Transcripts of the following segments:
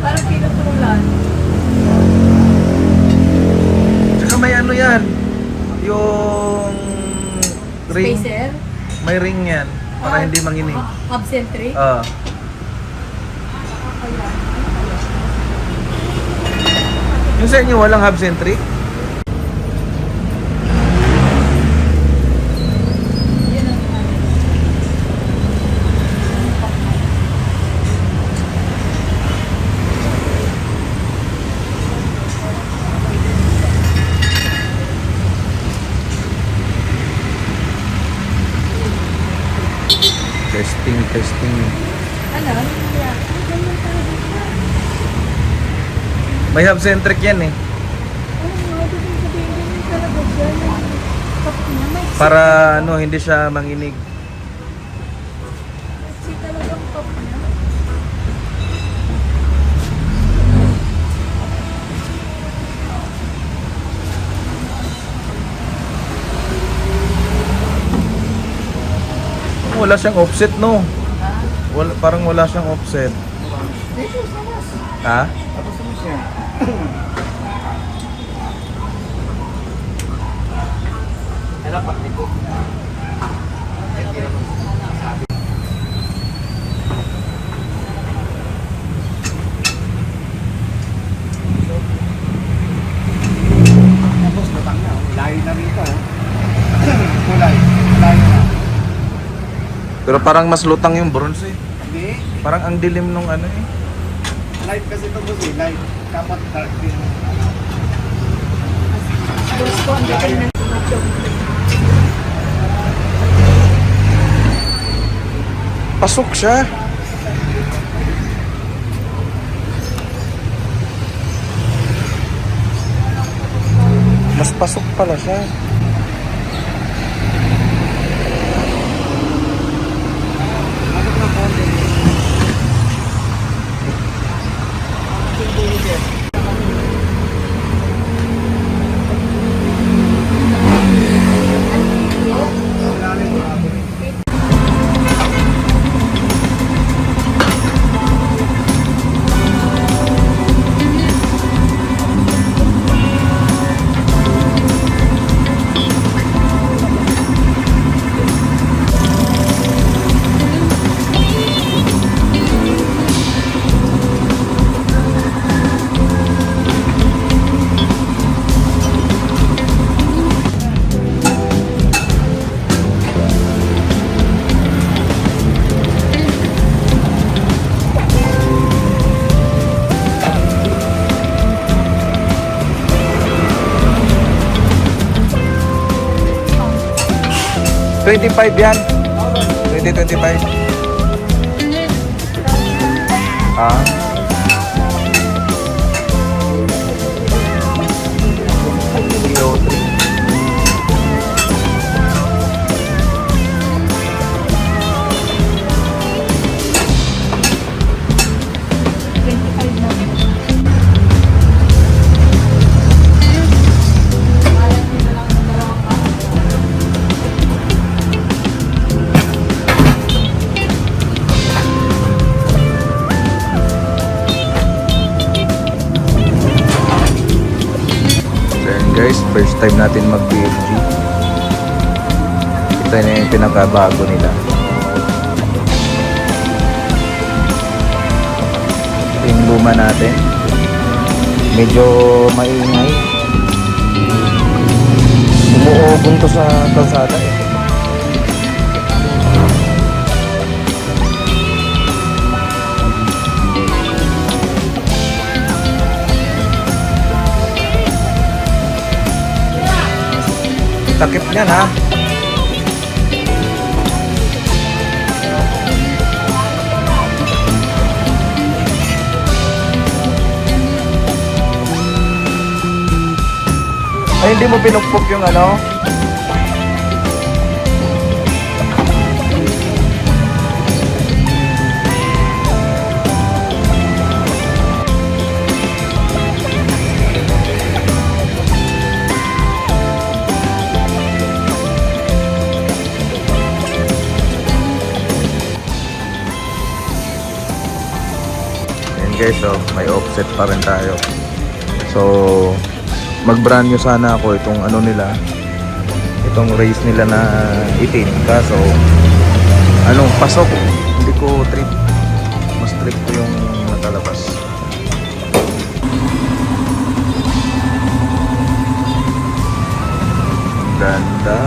Parang pinutulan. Tsaka may ano yan, yung ring. Spacer? May ring yan, para hindi manginig. Hub centric? Yung sa inyo walang hub centric? Testing. Ano? May hub centric yan eh. Para ano, hindi siya manginig. Wala siyang offset, no? Wala, parang wala siyang offset. Ha? Tapos lutang na, layo na rito. Kulay, layo na. Pero parang mas lutang yung bronze eh. Hindi, Parang ang dilim nung ano eh. light kasi ito boss eh, light. Dapat dark din. Gusto ang dating ng macho. Pasok siya. Mas pasok pala siya. Ano na po? $25 yan. 2025. Ah. CO3. Guys, first time natin mag-BFG. Ito na yung pinakabago nila. Ito yung luma natin. Medyo maingay. Umuugong to sa kalsada eh. Takip niyan ha. Ay, hindi mo pinukpok yung ano? guys, so may offset pa rin tayo. So mag-brand new sana ako itong ano nila, itong race nila na itim, kaso pasok, hindi ko trip, mas trip ko yung nakalabas. Ganda.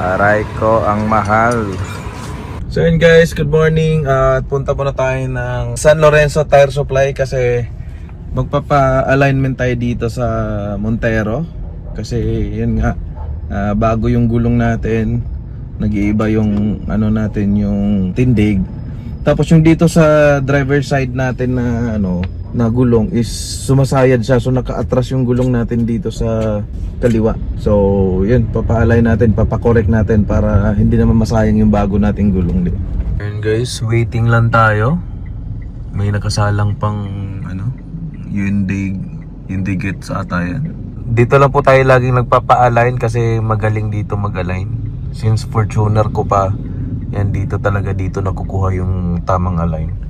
Aray ko, ang mahal. So yun guys, good morning. At punta muna tayo ng San Lorenzo Tire Supply kasi magpapa-alignment tayo dito sa Montero. Kasi yun nga, bago yung gulong natin, nag-iiba yung natin, yung tindig. Tapos yung dito sa driver side natin na na gulong is sumasayad siya, so naka-atras yung gulong natin dito sa kaliwa. So yun, papa-align natin, papa-correct natin para hindi naman masayang yung bago nating gulong. Ayun guys, waiting lang tayo. May nakasalang pang Undig sa ata yan. Dito lang po tayo laging nagpapa-align kasi magaling dito mag-align. Since Fortuner ko pa, yan dito talaga, dito nakukuha yung tamang align.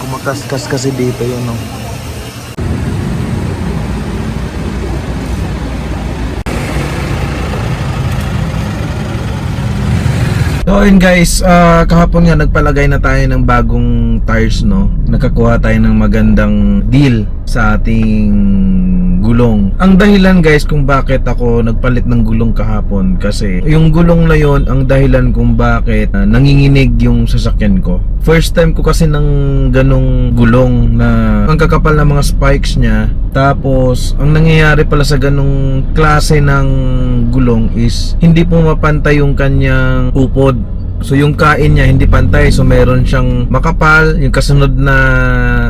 Kumakaskas kasi dito yun, no? So yun guys, kahapon nga nagpalagay na tayo ng bagong tires, no? Nakakuha tayo ng magandang deal sa ating gulong. Ang dahilan guys kung bakit ako nagpalit ng gulong kahapon, kasi yung gulong na yon ang dahilan kung bakit nanginginig yung sasakyan ko. First time ko kasi ng ganong gulong na ang kakapal ng mga spikes niya. Tapos ang nangyayari pala sa ganong klase ng gulong is hindi pumapantay yung kanyang upod. So yung kain niya hindi pantay, so meron siyang makapal, yung kasunod na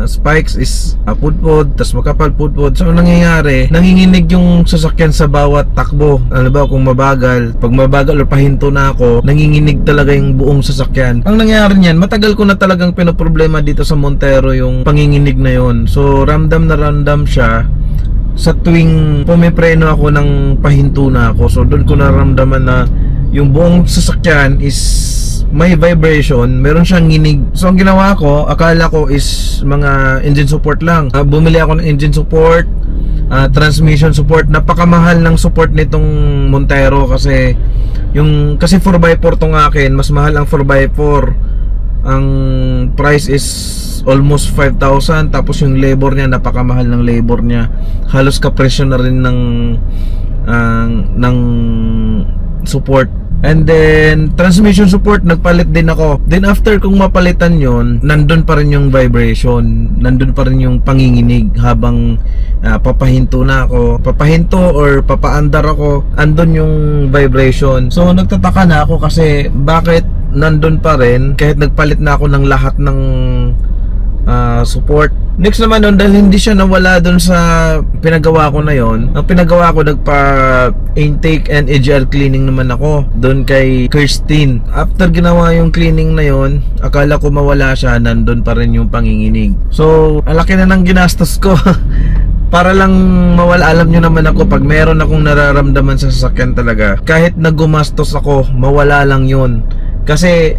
spikes is pudpod, tas makapal pudpod. So ang nangyayari, nanginginig yung sasakyan sa bawat takbo. Ano ba, kung mabagal, pag mabagal o pahinto na ako, nanginginig talaga yung buong sasakyan. Ang nangyayari niyan, matagal ko na talagang pinoproblema dito sa Montero yung panginginig na yon. So ramdam na ramdam siya sa tuwing pumipreno ako ng pahinto na ako. So doon ko naramdaman na yung buong sasakyan is may vibration, meron siyang nginig. So ang ginawa ko, akala ko is mga engine support lang. Bumili ako ng engine support, transmission support. Napakamahal ng support nitong Montero kasi 4x4 tong akin, mas mahal ang 4x4. Ang price is almost 5,000, tapos yung labor niya, napakamahal ng labor niya. Halos kapresyo na rin ng support. And then transmission support, nagpalit din ako. Then after kong mapalitan yon, nandun pa rin yung vibration, nandun pa rin yung panginginig habang papahinto na ako, papahinto or papaandar ako, andun yung vibration. So nagtataka na ako kasi bakit nandun pa rin kahit nagpalit na ako ng lahat ng support. Next naman nun, dahil hindi siya nawala dun sa pinagawa ko na yon, ang pinagawa ko, nagpa-intake and EGR cleaning naman ako dun kay Kirsten. After ginawa yung cleaning na yon, akala ko mawala siya, nandun pa rin yung panginginig. So ang laki na ng ginastos ko para lang mawala. Alam nyo naman ako, pag meron akong nararamdaman sa sasakyan talaga, kahit nagumastos ako, mawala lang yun. Kasi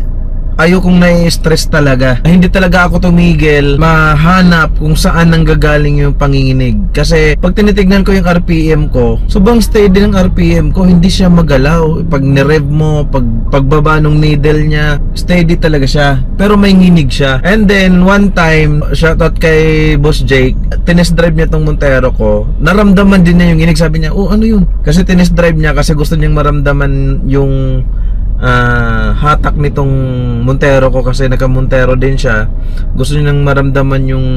ayokong nai-stress talaga. Hindi talaga ako tumigil mahanap kung saan nanggagaling yung panginginig. Kasi pag tinitignan ko yung RPM ko, sobrang steady ng RPM ko, hindi siya magalaw. Pag nirev mo, pagbaba ng needle niya, steady talaga siya. Pero may nginig siya. And then one time, shoutout kay Boss Jake, tinest drive niya tong Montero ko. Naramdaman din niya yung nginig. Sabi niya, oh ano yun? Kasi tinest drive niya kasi gusto niyang maramdaman yung hatak nitong Montero ko kasi naka-Montero din siya. Gusto niya nang maramdaman yung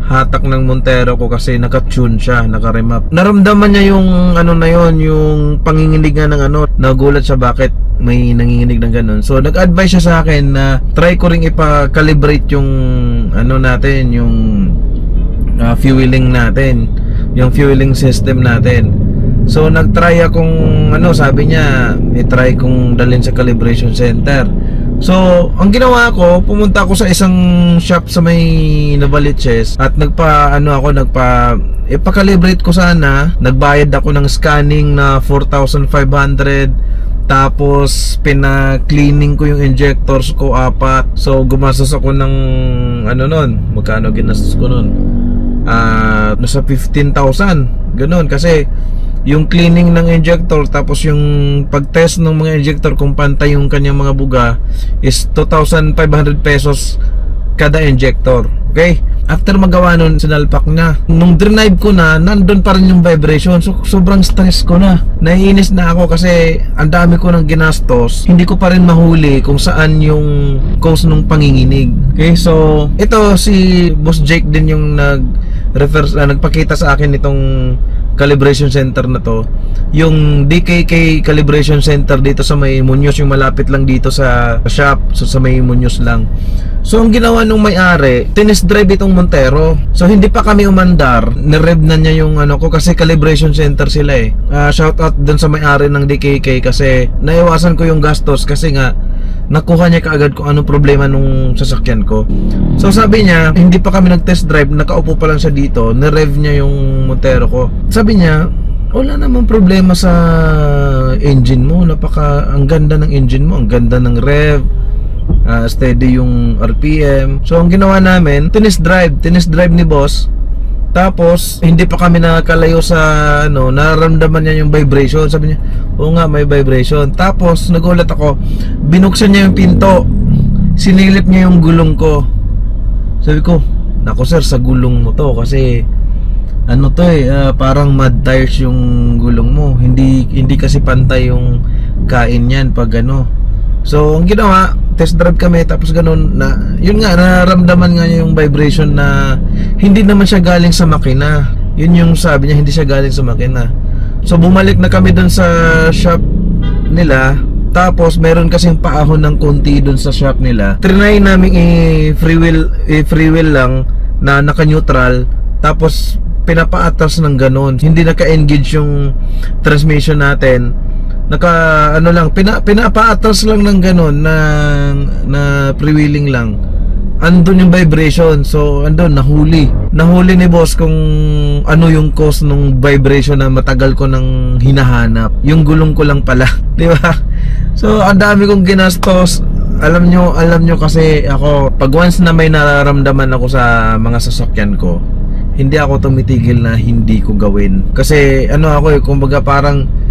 hatak ng Montero ko kasi naka-tune siya, naka-remap. Naramdaman niya yung ano na yon, yung panginginig nga ng ano. Nagulat siya bakit may nanginginig ng ganun. So nag-advise siya sa akin na try ko ring ipa-calibrate yung ano natin, yung fueling natin, yung fueling system natin. So nagtry akong ano, sabi niya i-try kong dalhin sa calibration center. So ang ginawa ko, pumunta ako sa isang shop sa may Novaliches at ipa-calibrate ko sana. Nagbayad ako ng scanning na 4,500. Tapos pina-cleaning ko yung injectors ko 4. So gumastos ako ng ano nun, magkano ginastos ko nun? Nasa 15,000 ganun, kasi yung cleaning ng injector tapos yung pag-test ng mga injector kung pantay yung kanyang mga buga is 2,500 pesos kada injector. Okay? After magawa nun, sinalpak na. Nung drive ko na, nandun pa rin yung vibration. So, sobrang stress ko na. Naiinis na ako kasi ang dami ko ng ginastos. Hindi ko pa rin mahuli kung saan yung cause ng panginginig. Okay? So, ito si Boss Jake din yung nagpakita sa akin itong calibration center na to. Yung DKK calibration center dito sa may Muñoz, yung malapit lang dito sa shop. So, sa may Muñoz lang. So ang ginawa nung may-ari, tinest drive itong Montero. So hindi pa kami umandar, nirev na niya yung ano ko kasi calibration center sila eh. Shout out dun sa may-ari ng DKK kasi naiwasan ko yung gastos kasi nga nakuha niya kaagad kung anong problema nung sasakyan ko. So sabi niya, hindi pa kami nag-test drive, nakaupo pa lang siya dito, nirev niya yung Montero ko. Sabi niya, wala namang problema sa engine mo, ang ganda ng engine mo, ang ganda ng rev. Steady yung RPM. So ang ginawa namin, tinest drive ni boss. Tapos hindi pa kami nakakalayo sa ano, nararamdaman niya yung vibration. Sabi niya, oo nga may vibration. Tapos nagulat ako, binuksan niya yung pinto, sinilip niya yung gulong ko. Sabi ko, nako sir, sa gulong mo to kasi ano to parang mud tires yung gulong mo. Hindi kasi pantay yung kain niyan pag ano. So ang ginawa, test drive kami, tapos ganun na, yun nga, nararamdaman nga niya yung vibration na hindi naman siya galing sa makina. Yun yung sabi niya, hindi siya galing sa makina. So bumalik na kami dun sa shop nila. Tapos meron kasing paahon ng konti dun sa shop nila. Trinay namin free wheel lang na naka-neutral. Tapos pinapa-atras ng ganun. Hindi naka-engage yung transmission natin. Pinapa-atras lang ng ganun na freewheeling lang. Andun yung vibration. So andun, nahuli ni boss kung ano yung cause ng vibration na matagal ko nang hinahanap. Yung gulong ko lang pala, di ba? So ang dami kong ginastos. Alam nyo kasi ako, pag once na may nararamdaman ako sa mga sasakyan ko, hindi ako tumitigil na hindi ko gawin. Kasi ano ako kumbaga parang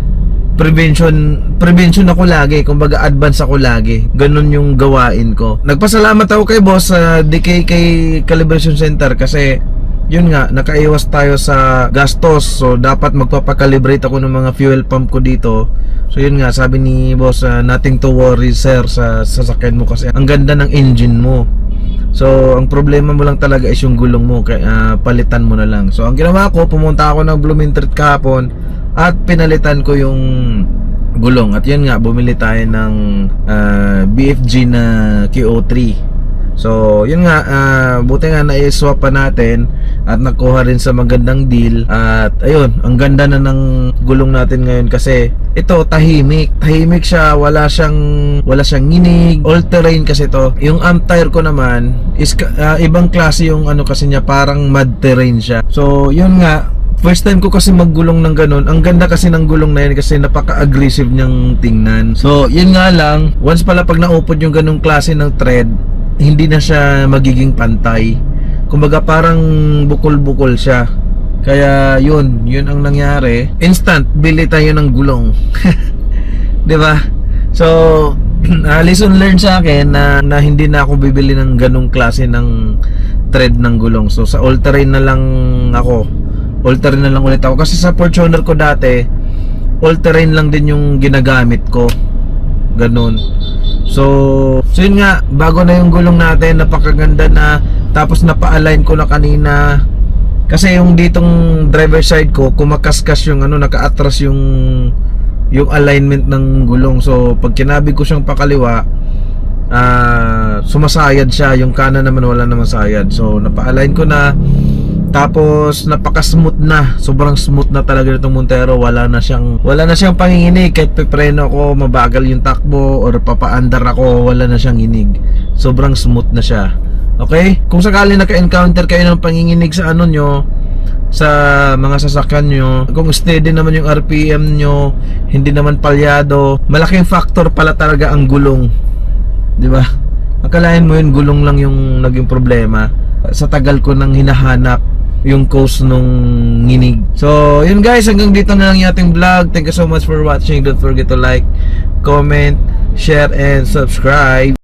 prevention ako lagi, kumbaga advance ako lagi. Ganun yung gawain ko. Nagpasalamat ako kay boss sa DKK Calibration Center kasi yun nga, nakaiwas tayo sa gastos. So dapat magpapakalibrate ako ng mga fuel pump ko dito. So yun nga, sabi ni boss, nothing to worry sir sa sasakyan mo kasi ang ganda ng engine mo. So ang problema mo lang talaga is yung gulong mo, kaya palitan mo na lang. So ang ginawa ko, pumunta ako ng Blumentritt kahapon at pinalitan ko yung gulong. At yun nga, bumili tayo ng BFG na QO3. So yun nga, buti nga na-swap pa natin at nakuha rin sa magandang deal. At ayun, ang ganda na ng gulong natin ngayon kasi ito tahimik siya, wala siyang nginig, all terrain kasi to. Yung amp tire ko naman is ibang klase yung ano kasi niya, parang mud terrain siya. So yun nga, first time ko kasi maggulong ng ganun. Ang ganda kasi ng gulong na yun kasi napaka-aggressive niyang tingnan. So yun nga lang, once pala pag naupod yung ganung klase ng tread, hindi na siya magiging pantay. Kumbaga parang bukol-bukol siya. Kaya yun ang nangyari. Instant bili tayo ng gulong. 'Di ba? So lesson learned sa akin na hindi na ako bibili ng ganung klase ng tread ng gulong. So sa all-terrain na lang ako. All-terrain na lang ulit ako kasi sa Fortuner ko dati all-terrain lang din yung ginagamit ko. ganun. So yun nga, bago na yung gulong natin, napakaganda na. Tapos napa-align ko na kanina. Kasi yung ditong driver side ko, kumakaskas yung naka-atras yung alignment ng gulong. So pag kinabi ko siyang pakaliwa, sumasayad siya. Yung kanan naman wala naman sayad. So napa-align ko na. Tapos napaka-smooth na. Sobrang smooth na talaga itong Montero. Wala na siyang panginginig. Kahit pepreno ko, mabagal yung takbo or papaandar ako, wala na siyang inig. Sobrang smooth na siya. Okay? Kung sakali naka-encounter kayo ng panginginig sa nyo, sa mga sasakyan nyo, kung steady naman yung RPM nyo, hindi naman palyado, malaking factor pala talaga ang gulong. Di ba? Akalain mo yun, gulong lang yung naging problema. Sa tagal ko nang hinahanap yung cause nung nginig. So, yun guys, hanggang dito na lang yung ating vlog. Thank you so much for watching. Don't forget to like, comment, share, and subscribe.